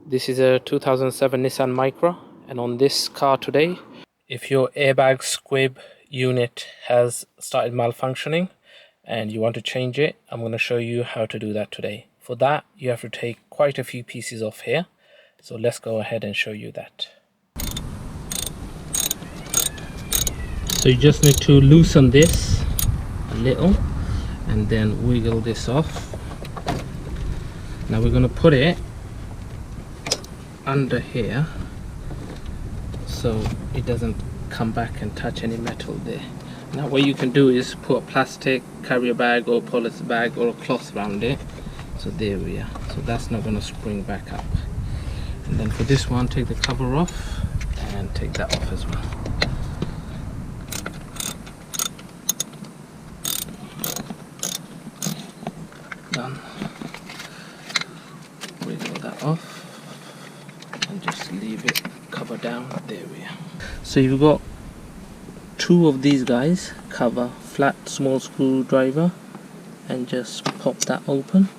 This is a 2007 Nissan Micra, and on this car today, if your Airbag Squib unit has started malfunctioning and you want to change it, I'm going to show you how to do that today. For that, you have to take quite a few pieces off here, so let's go ahead and show you that. So you just need to loosen this a little and then wiggle this off. Now we're going to put it under here so it doesn't come back and touch any metal there. Now what you can do is put a plastic carrier bag or polyester bag or a cloth around it. So there we are. So that's not going to spring back up. And then for this one, take the cover off and take that off as well. Done. Wiggle that off and just leave it cover down. There we are. So you've got two of these guys, cover, flat small screwdriver, and just pop that open.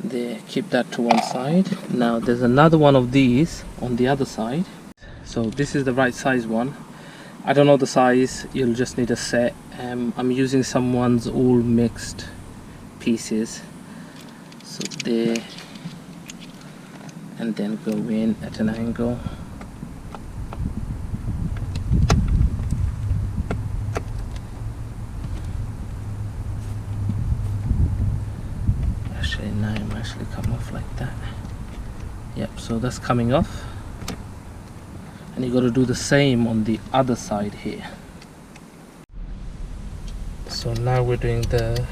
There, keep that to one side. Now there's another one of these on the other side. So this is the right size one. I don't know the size, you'll just need a set. I'm using someone's all mixed pieces. So there, and then go in at an angle. Actually, now I'm actually come off like that. Yep, so that's coming off. And you got to do the same on the other side here. So now we're doing the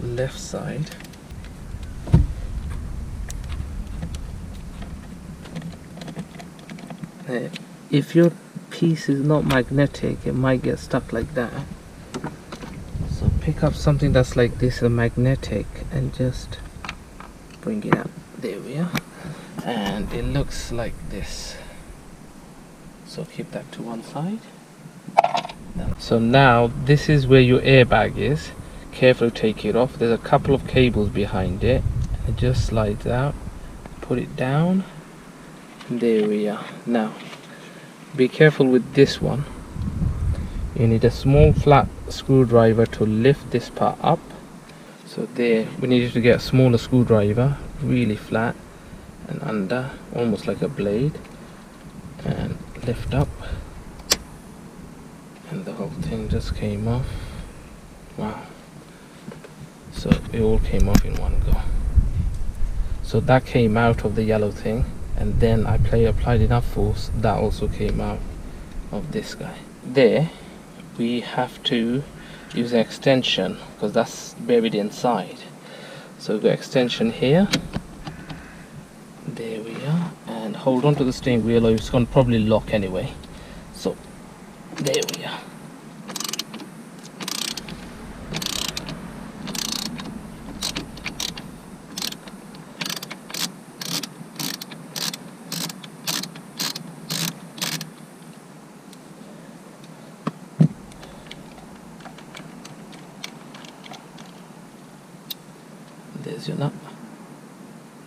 left side. If your piece is not magnetic, it might get stuck like that. So pick up something that's like this, a magnetic, and just bring it up. There we are. And it looks like this. So keep that to one side. So now this is where your airbag is. Carefully take it off. There's a couple of cables behind it. It just slides out. Put it down. There we are. Now be careful with this one. You need a small flat screwdriver to lift this part up. So there, we need you to get a smaller screwdriver, really flat and under, almost like a blade, and lift up, and the whole thing just came off. Wow. So it all came off in one go. So that came out of the yellow thing, and then I applied enough force, that also came out of this guy. There we have to use an extension because that's buried inside. So we've got extension here. There we are, and hold on to the steering wheel or it's going to probably lock anyway. So there we are. There's your nut.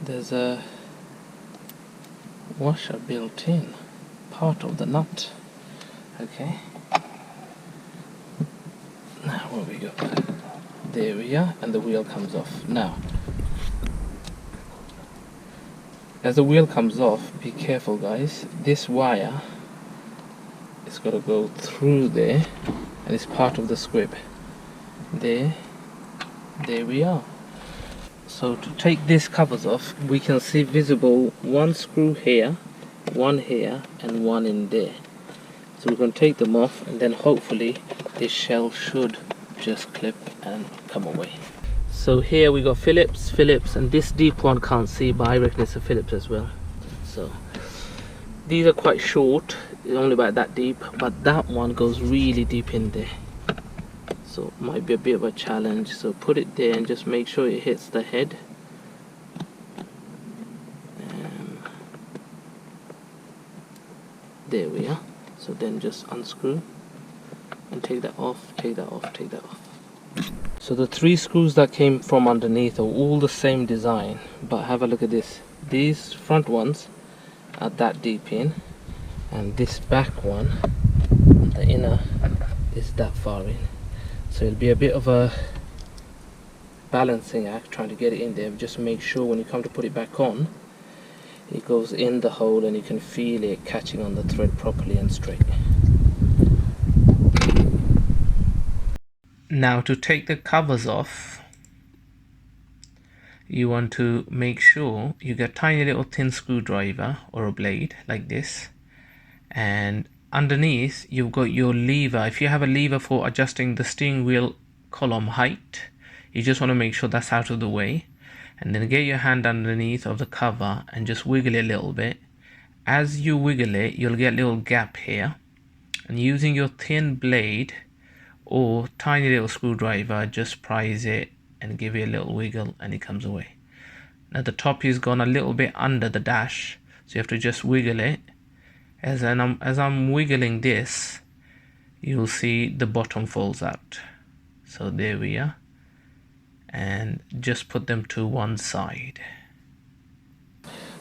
There's a washer built in, part of the nut. Okay. Now where we go? There we are, and the wheel comes off. Now, as the wheel comes off, be careful guys. This wire is got to go through there, and it's part of the squib. There we are. So to take these covers off, we can see visible one screw here, one here, and one in there. So we're going to take them off, and then hopefully this shell should just clip and come away. So here we got Phillips, and this deep one can't see, but I reckon it's a Phillips as well. So these are quite short, only about that deep, but that one goes really deep in there. So it might be a bit of a challenge. So put it there and just make sure it hits the head. There we are. So then just unscrew and take that off, take that off, take that off. So the three screws that came from underneath are all the same design, but have a look at this. these front ones are that deep in, and this back one, the inner, is that far in. So it'll be a bit of a balancing act trying to get it in there. Just make sure when you come to put it back on, it goes in the hole and you can feel it catching on the thread properly and straight. Now to take the covers off, you want to make sure you get a tiny little thin screwdriver or a blade like this, and underneath you've got your lever. If you have a lever for adjusting the steering wheel column height, you just want to make sure that's out of the way, and then get your hand underneath of the cover and just wiggle it a little bit. As you wiggle it, you'll get a little gap here, and using your thin blade or tiny little screwdriver, just prise it and give it a little wiggle and it comes away. Now the top is gone a little bit under the dash, so you have to just wiggle it. As I'm wiggling this, you'll see the bottom falls out. So there we are, and just put them to one side.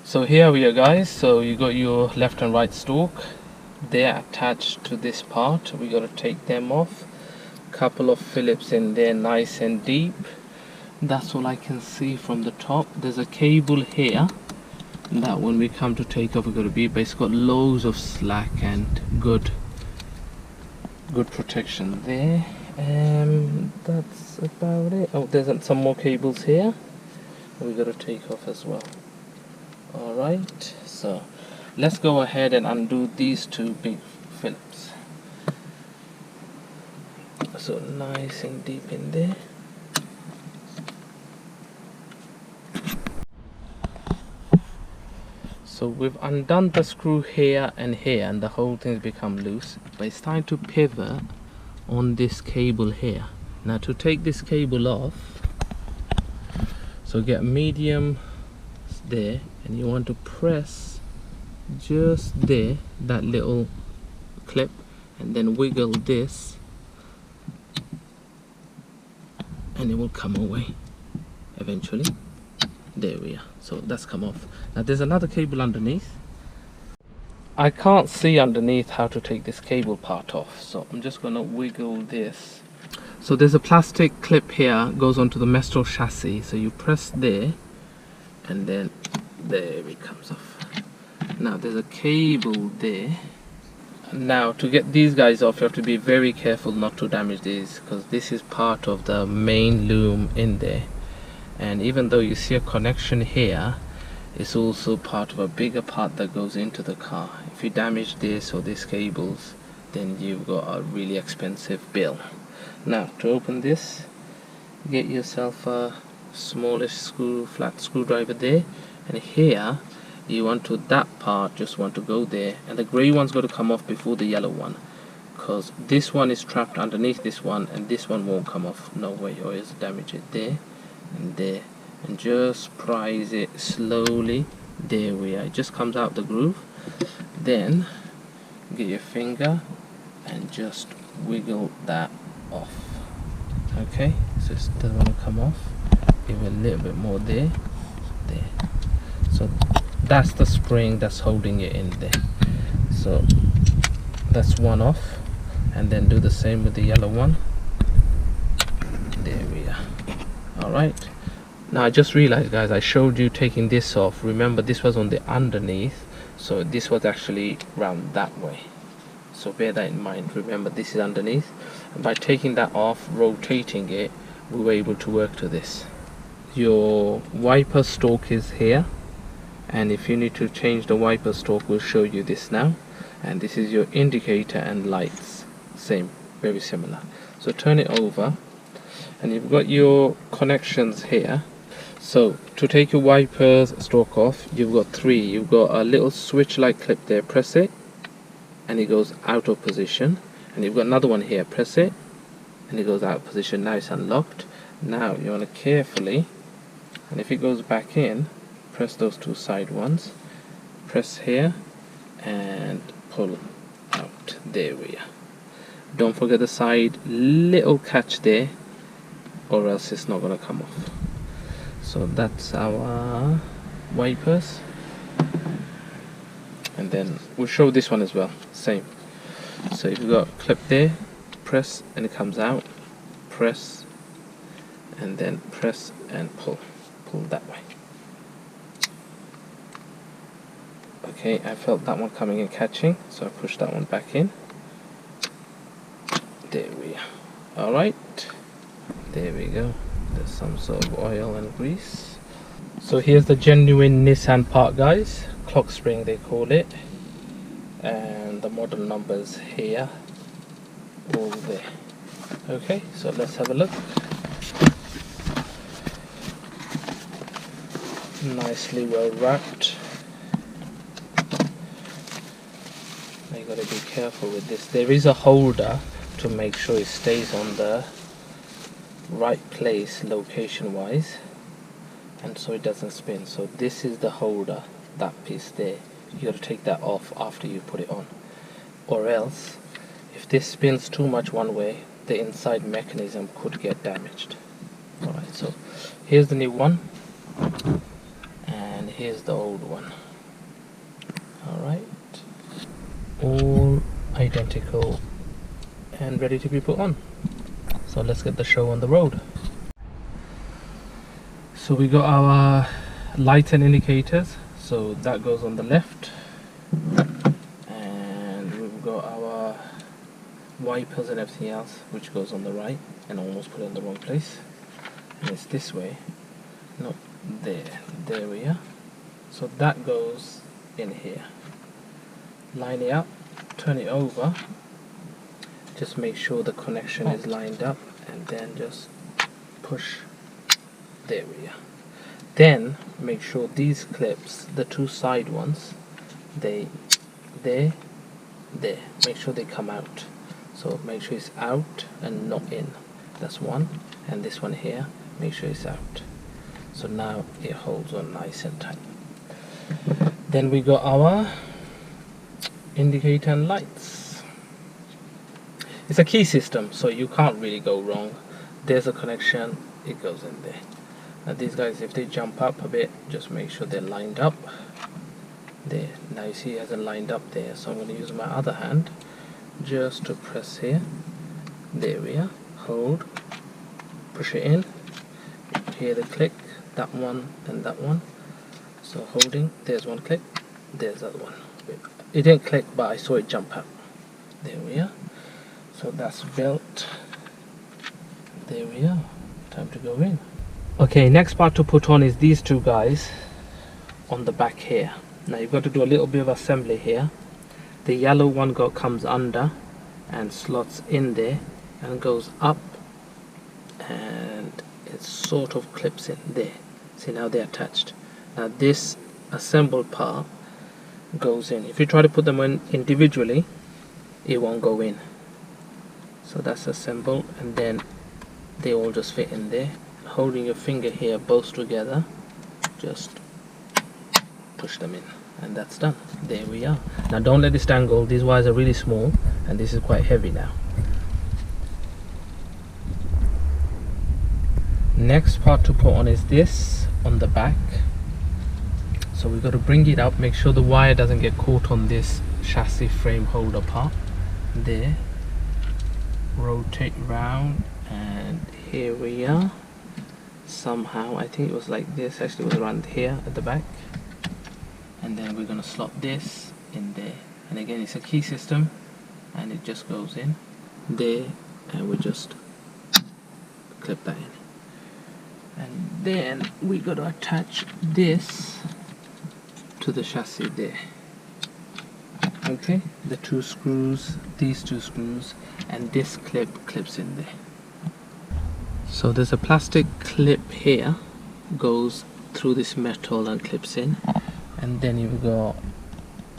So here we are, guys. So you got your left and right stalk, they're attached to this part. We got to take them off. Couple of Phillips in there, nice and deep. That's all I can see from the top. There's a cable here that when we come to take off, we're going to be, but it's got loads of slack and good protection there. That's about it. Oh, there's some more cables here we got to take off as well. Alright, so let's go ahead and undo these two big Phillips. So nice and deep in there. So we've undone the screw here, and the whole thing's become loose, but it's time to pivot on this cable here. Now to take this cable off, so get medium there, and you want to press just there, that little clip, and then wiggle this, and it will come away eventually. There we are. So that's come off. Now there's another cable underneath. I can't see underneath how to take this cable part off, so I'm just gonna wiggle this. So there's a plastic clip here, goes onto the Mestral chassis, so you press there and then there it comes off. Now there's a cable there. Now to get these guys off, you have to be very careful not to damage these, because this is part of the main loom in there, and even though you see a connection here, it's also part of a bigger part that goes into the car. If you damage this or these cables, then you've got a really expensive bill. Now to open this, get yourself a smallish flat screwdriver there, and here you want to, that part just want to go there, and the grey one's got to come off before the yellow one, because this one is trapped underneath this one and this one won't come off, no way, or else damage it there and there, and just prise it slowly. There we are, it just comes out the groove. Then get your finger and just wiggle that off. Okay, so it doesn't want to come off. Give it a little bit more there. So that's the spring that's holding it in there. So that's one off, and then do the same with the yellow one. There we are. Alright, now I just realized, guys, I showed you taking this off. Remember, this was on the underneath, so this was actually round that way, so bear that in mind. Remember, this is underneath, and by taking that off, rotating it, we were able to work to this. Your wiper stalk is here, and if you need to change the wiper stalk, we'll show you this now. And this is your indicator and lights, same, very similar. So turn it over, and you've got your connections here. So to take your wipers stalk off, you've got three. You've got a little switch like clip there, press it and it goes out of position, and you've got another one here, press it and it goes out of position. Now it's unlocked. Now you want to carefully, and if it goes back in, press those two side ones, press here and pull out. There we are. Don't forget the side little catch there, or else it's not going to come off. So that's our wipers. and then we'll show this one as well, same. So if you got a clip there, press and it comes out, press and then press and pull that way. Okay, I felt that one coming and catching, so I pushed that one back in. There we are. Alright, there we go. There's some sort of oil and grease. So here's the genuine Nissan part, guys. Clock spring they call it, and the model numbers here, all there. Okay, so let's have a look. Nicely well wrapped. Now you gotta be careful with this. There is a holder to make sure it stays on the right place location wise, and so it doesn't spin. So this is the holder, that piece there. You gotta take that off after you put it on, or else if this spins too much one way, the inside mechanism could get damaged. Alright, so here's the new one and here's the old one. Alright, all identical and ready to be put on. So let's get the show on the road. So we got our lights and indicators, so that goes on the left, and we've got our wipers and everything else which goes on the right, and almost put it in the wrong place, and it's this way, not there. There we are. So that goes in here. Line it up, turn it over, just make sure the connection is lined up, and then just push. There we are. Then make sure these clips, the two side ones, there, make sure they come out. So make sure it's out and not in. That's one. And this one here, make sure it's out. So now it holds on nice and tight. Then we got our indicator and lights. It's a key system, so you can't really go wrong. There's a connection, it goes in there. Now these guys, if they jump up a bit, just make sure they're lined up. There, now you see it hasn't lined up there, so I'm going to use my other hand just to press here. There we are. Hold, push it in, hear the click, that one and that one. So holding, there's one click, there's that one. It didn't click, but I saw it jump out. There we are. So that's built. There we are. Time to go in. Okay, next part to put on is these two guys on the back here. Now you've got to do a little bit of assembly here. The yellow one comes under and slots in there and goes up, and it sort of clips in there. See, now they're attached. Now this assembled part goes in. If you try to put them in individually, it won't go in. So that's assembled, and then they all just fit in there. Holding your finger here both together, just push them in, and that's done. There we are. Now don't let this dangle. These wires are really small and this is quite heavy now. Next part to put on is this on the back. So we've got to bring it up, make sure the wire doesn't get caught on this chassis frame holder part. There, rotate round, and here we are. Somehow, I think it was like this, actually it was around here at the back, and then we're going to slot this in there, and again it's a key system, and it just goes in there, and we just clip that in, and then we got to attach this to the chassis there. Okay, the two screws, these two screws, and this clip clips in there. So there's a plastic clip here, goes through this metal and clips in, and then you've got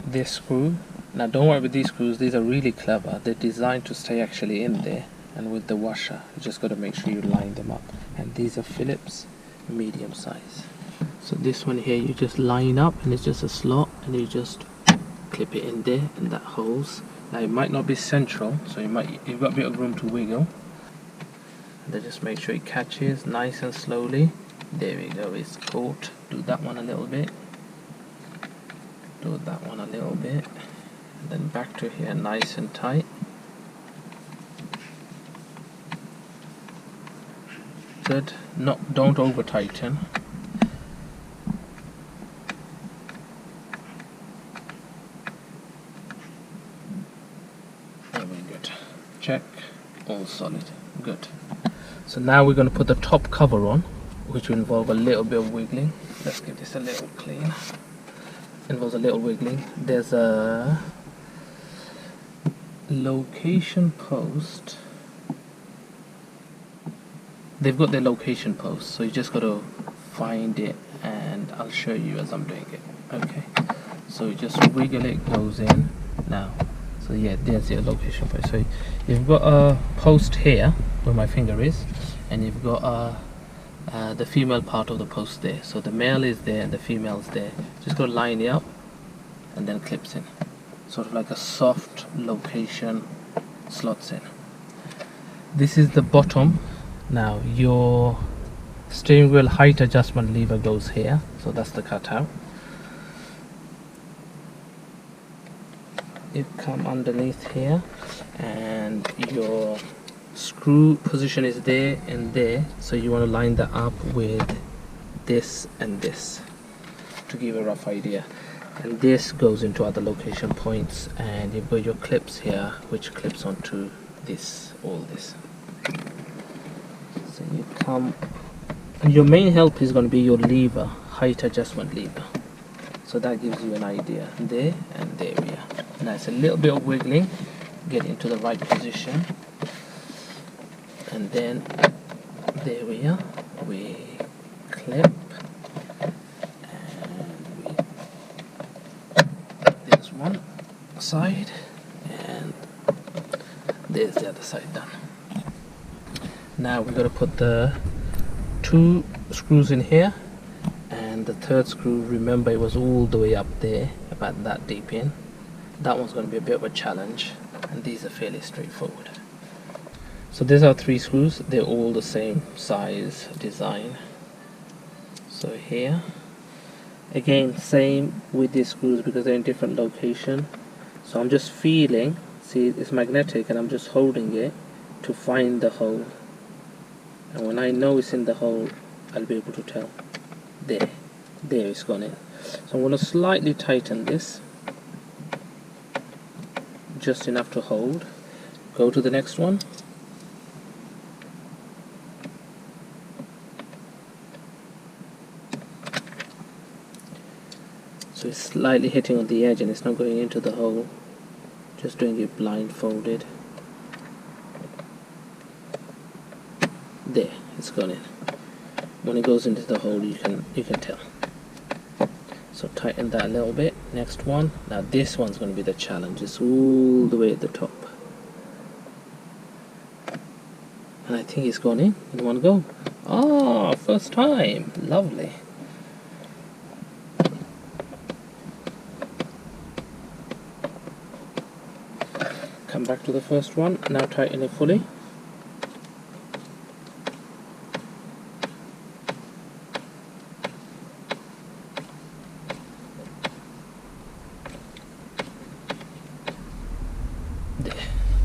this screw. Now don't worry with these screws, these are really clever. They're designed to stay actually in there, and with the washer you just got to make sure you line them up. And these are Phillips medium size. So this one here you just line up, and it's just a slot, and you just clip it in there, and that holds. Now it might not be central, so you've got a bit of room to wiggle. Then just make sure it catches nice and slowly. There we go, it's caught. Do that one a little bit. include that one a little bit, and then back to here, nice and tight. Good. Don't over tighten. Very good. Check. All solid. Good. So now we're going to put the top cover on, which will involve a little bit of wiggling. Let's give this a little clean. Involves a little wiggling. There's a location post. They've got their location post, so you just got to find it, and I'll show you as I'm doing it. Okay, so you just wiggle it, goes in now. So yeah, there's your location post. So you've got a post here where my finger is, and you've got the female part of the post there. So the male is there and the female's there. Just got to line it up and then clips in, sort of like a soft location slots in. This is the bottom. Now your steering wheel height adjustment lever goes here, so that's the cutout. You come underneath here, and your screw position is there and there, so you want to line that up with this and this to give a rough idea. And this goes into other location points, and you've got your clips here which clips onto this, all this. So you come, and your main help is going to be your lever, height adjustment lever. So that gives you an idea there, and there we are. Now it's a little bit of wiggling, get into the right position, and then there we are. We clip, and we there's one side, and there's the other side done. Now we're going to put the 2 screws in here, and the 3rd screw, remember it was all the way up there, about that deep in. That one's going to be a bit of a challenge, and these are fairly straightforward. So these are 3 screws, they're all the same size, design. So here, again same with these screws because they're in different location. So I'm just feeling, see it's magnetic, and I'm just holding it to find the hole. And when I know it's in the hole, I'll be able to tell. There it's gone in. So I'm going to slightly tighten this, just enough to hold. Go to the next one. So it's slightly hitting on the edge and it's not going into the hole. Just doing it blindfolded. There, it's gone in. When it goes into the hole, you can tell. So tighten that a little bit. Next one. Now this one's going to be the challenge. It's all the way at the top, and I think it's gone in one go. Ah, first time. Lovely. Come back to the first one. Now tighten it fully.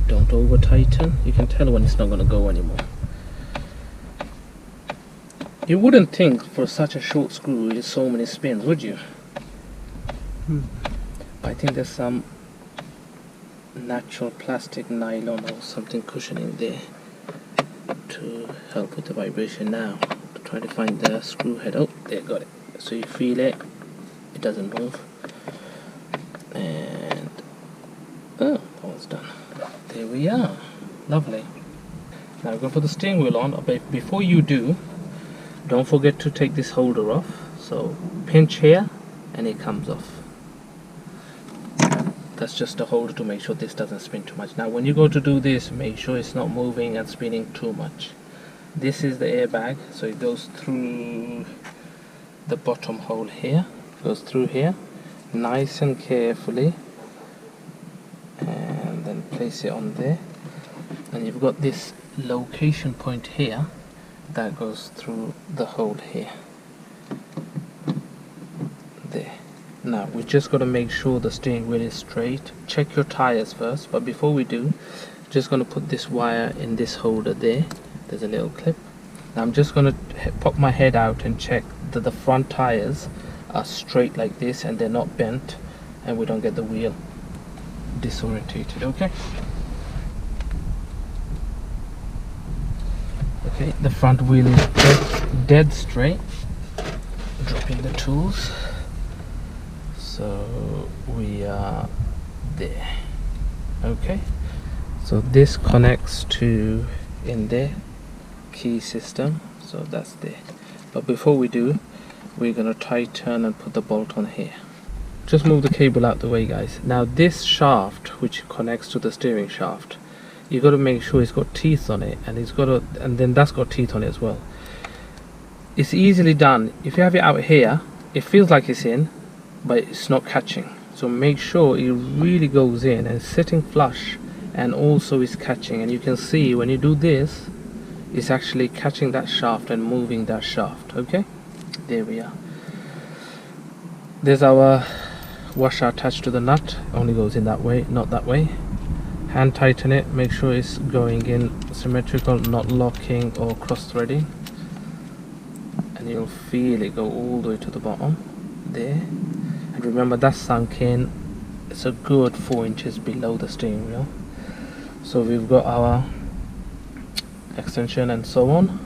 Don't over tighten. You can tell when it's not going to go anymore. You wouldn't think for such a short screw it's so many spins, would you? But I think there's some natural plastic nylon or something cushioning there to help with the vibration. Now to try to find the screw head. Oh, there, got it. So you feel it, it doesn't move, and oh, that one's done. There we are. Lovely. Now we're going to put the steering wheel on, but before you do, don't forget to take this holder off. So pinch here and it comes off. That's just a holder to make sure this doesn't spin too much. Now when you go to do this, make sure it's not moving and spinning too much. This is the airbag, so it goes through the bottom hole here, goes through here, nice and carefully, and then place it on there. And you've got this location point here that goes through the hole here. There. Now we just got to make sure the steering wheel is straight. Check your tires first, but before we do, just going to put this wire in this holder there. There's a little clip. Now I'm just going to pop my head out and check that the front tires are straight like this and they're not bent, and we don't get the wheel disorientated. Okay, the front wheel is dead straight. Dropping the tools, so we are there. Okay, so this connects to in there key system, so that's there. But before we do, we're gonna tighten and put the bolt on here. Just move the cable out the way, guys. Now this shaft, which connects to the steering shaft, you got to make sure it's got teeth on it, and and then that's got teeth on it as well. It's easily done. If you have it out here, it feels like it's in, but it's not catching. So make sure it really goes in and sitting flush, and also is catching. And you can see when you do this, it's actually catching that shaft and moving that shaft. Okay, there we are. There's our washer attached to the nut. Only goes in that way, not that way. Hand tighten it, make sure it's going in symmetrical, not locking or cross threading, and you'll feel it go all the way to the bottom there. And remember, that's sunk in, it's a good 4 inches below the steering wheel. So we've got our extension and so on.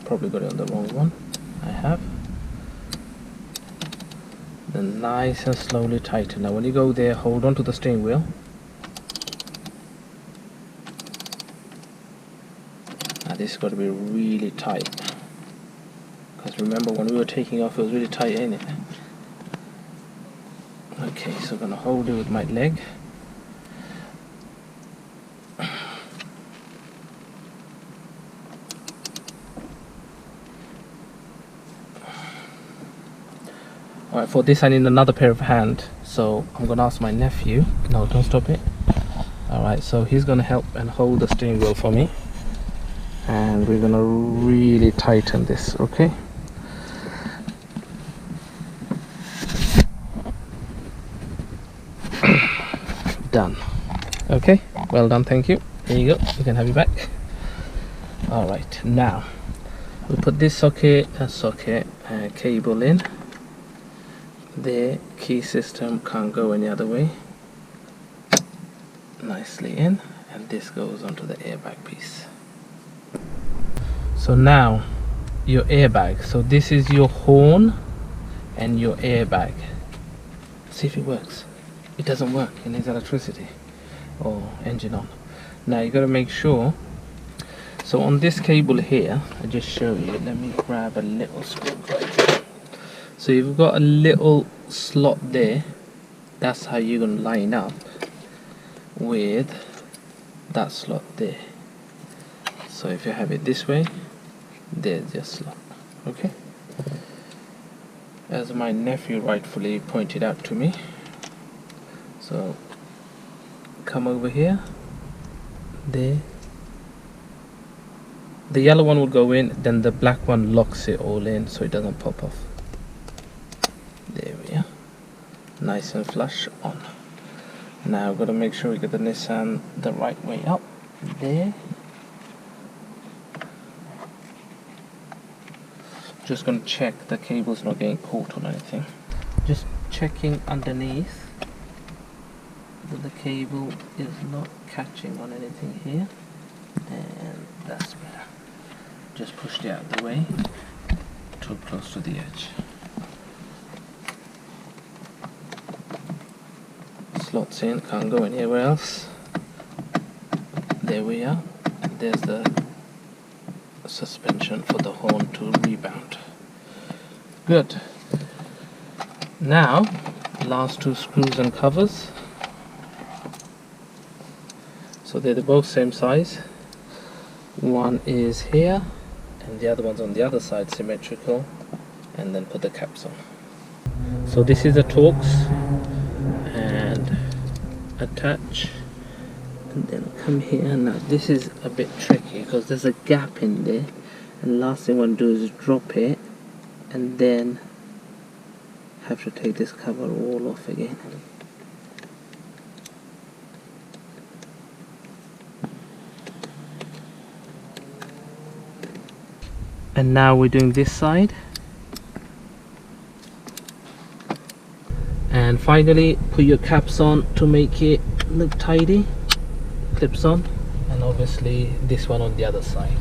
Probably got it on the wrong one. I have. Then nice and slowly tighten. Now when you go there, hold on to the steering wheel. Now this has got to be really tight, because remember when we were taking off, it was really tight, ain't it? Okay, so I'm gonna hold it with my leg. Alright, for this I need another pair of hands, so I'm gonna ask my nephew. No, don't stop it. Alright, so he's gonna help and hold the steering wheel for me, and we're gonna really tighten this. Okay, done. Okay, well done, thank you. Here you go, you can have it back. Alright, now we put this cable in. The key system can't go any other way. Nicely in, and this goes onto the airbag piece. So now your airbag, so this is your horn and your airbag. See if it works. It doesn't work, it needs electricity or engine on. Now you got to make sure, so on this cable here, I just show you, let me grab a little screwdriver. So you've got a little slot there, that's how you're going to line up with that slot there. So if you have it this way, there's your slot. Okay, as my nephew rightfully pointed out to me. So come over here, there, the yellow one will go in, then the black one locks it all in so it doesn't pop off. There we are, nice and flush on. Now we've got to make sure we get the Nissan the right way up there. Just going to check the cable's not getting caught on anything. Just checking underneath that the cable is not catching on anything here, and that's better. Just pushed it out of the way, too close to the edge. Slots in, can't go anywhere else. There we are. There's the suspension for the horn to rebound. Good. Now, last two screws and covers. So they're both same size. One is here, and the other one's on the other side, symmetrical. And then put the caps on. So this is the Torx. And attach, and then come here. Now this is a bit tricky because there's a gap in there, and last thing I want to do is drop it and then have to take this cover all off again. And now we're doing this side. And finally, put your caps on to make it look tidy. Clips on. And obviously this one on the other side.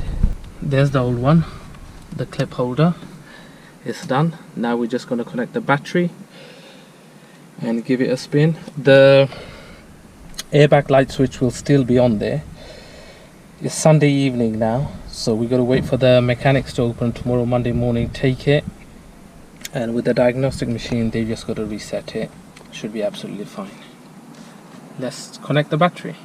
There's the old one. The clip holder is done. Now we're just going to connect the battery and give it a spin. The airbag light switch will still be on there. It's Sunday evening now, so we got to wait for the mechanics to open tomorrow Monday morning, take it, and with the diagnostic machine they just got to reset it. Should be absolutely fine. Let's connect the battery.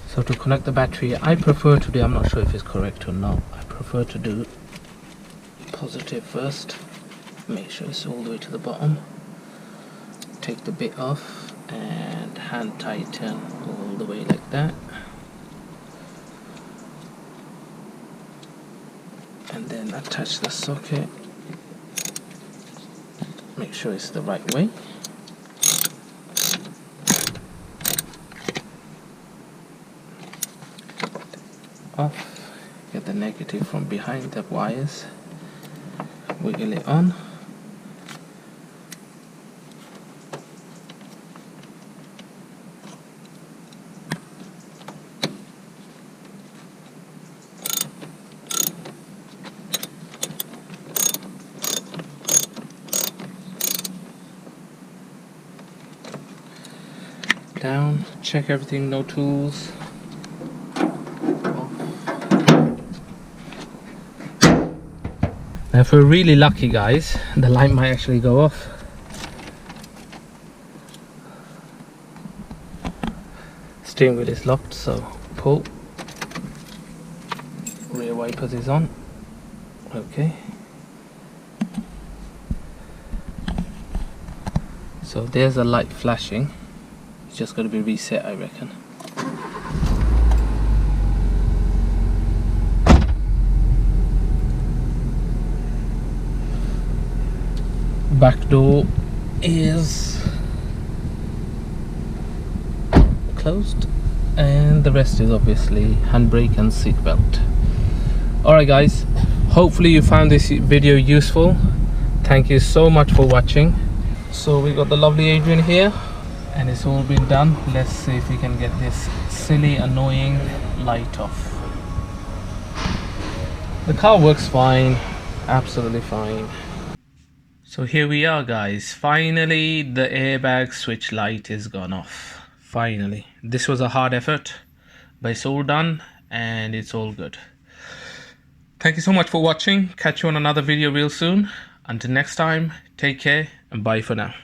So to connect the battery, I prefer to do, I'm not sure if it's correct or not, I prefer to do positive first. Make sure it's all the way to the bottom. Take the bit off and hand tighten all the way like that. And then attach the socket. Make sure it's the right way. Off. Get the negative from behind the wires. Wiggle it on. Down, check everything, no tools. Now if we're really lucky guys, the light might actually go off. Steering wheel is locked, so pull. Rear wipers is on. Okay. So there's a light flashing. It's just got to be reset, I reckon. Back door is closed, and the rest is obviously handbrake and seat belt. Alright guys, hopefully you found this video useful. Thank you so much for watching. So we got the lovely Adrian here, and it's all been done. Let's see if we can get this silly annoying light off. The car works fine, absolutely fine. So here we are guys, finally the airbag switch light is gone off. Finally, this was a hard effort, but it's all done and it's all good. Thank you so much for watching. Catch you on another video real soon. Until next time, take care and bye for now.